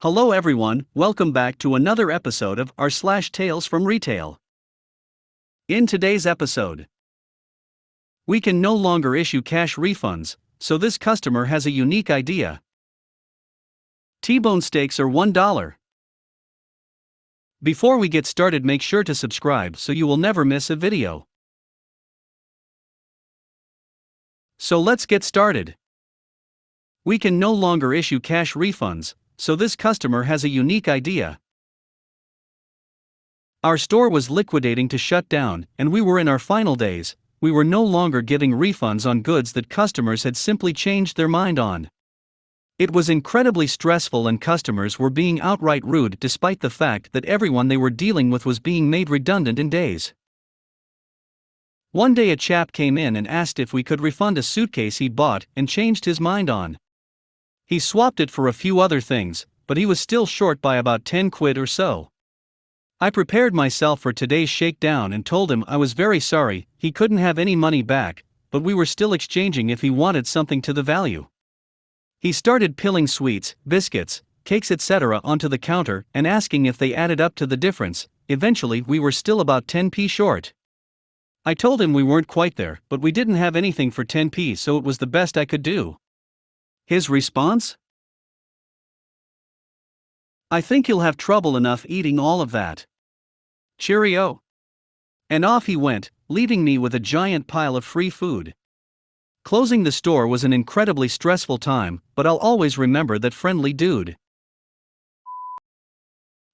Hello everyone, welcome back to another episode of r/slash Tales from Retail. In today's episode, we can no longer issue cash refunds, so this customer has a unique idea. T-bone steaks are $1. Before we get started, make sure to subscribe so you will never miss a video. So let's get started. We can no longer issue cash refunds, so this customer has a unique idea. Our store was liquidating to shut down, and we were in our final days. We were no longer giving refunds on goods that customers had simply changed their mind on. It was incredibly stressful, and customers were being outright rude despite the fact that everyone they were dealing with was being made redundant in days. One day a chap came in and asked if we could refund a suitcase he bought and changed his mind on. He swapped it for a few other things, but he was still short by about 10 quid or so. I prepared myself for today's shakedown and told him I was very sorry, he couldn't have any money back, but we were still exchanging if he wanted something to the value. He started piling sweets, biscuits, cakes etc. onto the counter and asking if they added up to the difference. Eventually we were still about 10p short. I told him we weren't quite there, but we didn't have anything for 10p, so it was the best I could do. His response? "I think you'll have trouble enough eating all of that. Cheerio." And off he went, leaving me with a giant pile of free food. Closing the store was an incredibly stressful time, but I'll always remember that friendly dude.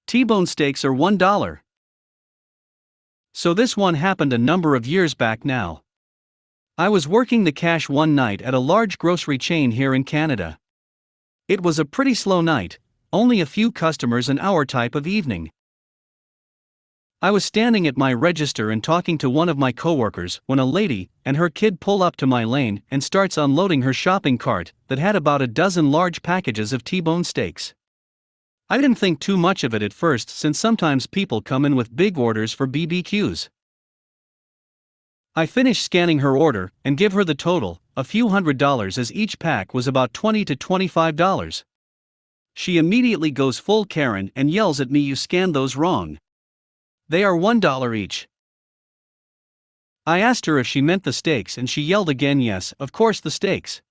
T-bone steaks are $1. So this one happened a number of years back now. I was working the cash one night at a large grocery chain here in Canada. It was a pretty slow night, only a few customers an hour type of evening. I was standing at my register and talking to one of my coworkers when a lady and her kid pull up to my lane and starts unloading her shopping cart that had about a dozen large packages of T-bone steaks. I didn't think too much of it at first, since sometimes people come in with big orders for BBQs. I finished scanning her order and give her the total, a few $100s, as each pack was about $20 to $25. She immediately goes full Karen and yells at me, "You scanned those wrong. They are $1 each." I asked her if she meant the steaks and she yelled again, "Yes, of course, the steaks."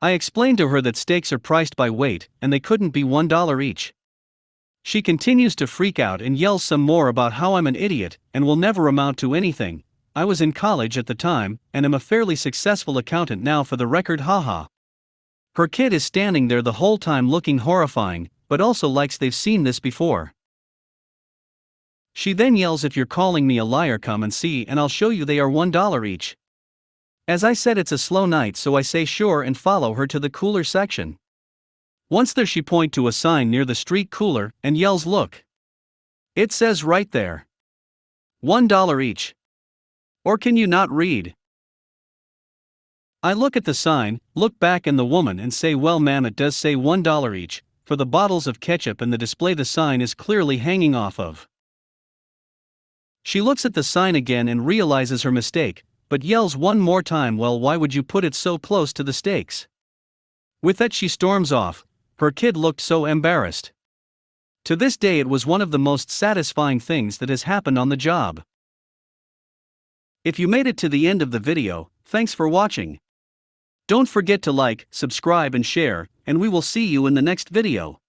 I explained to her that steaks are priced by weight and they couldn't be $1 each. She continues to freak out and yells some more about how I'm an idiot and will never amount to anything. I was in college at the time and am a fairly successful accountant now, for the record, haha. Her kid is standing there the whole time looking horrifying, but also likes they've seen this before. She then yells, "If you're calling me a liar, come and see and I'll show you they are $1 each." As I said, it's a slow night, so I say sure and follow her to the cooler section. Once there, she points to a sign near the street cooler and yells, "Look. It says right there. $1 each. Or can you not read?" I look at the sign, look back at the woman and say, "Well ma'am, it does say $1 each, for the bottles of ketchup and the display the sign is clearly hanging off of." She looks at the sign again and realizes her mistake, but yells one more time, "Well, why would you put it so close to the steaks?" With that she storms off. Her kid looked so embarrassed. To this day it was one of the most satisfying things that has happened on the job. If you made it to the end of the video, thanks for watching. Don't forget to like, subscribe and share, and we will see you in the next video.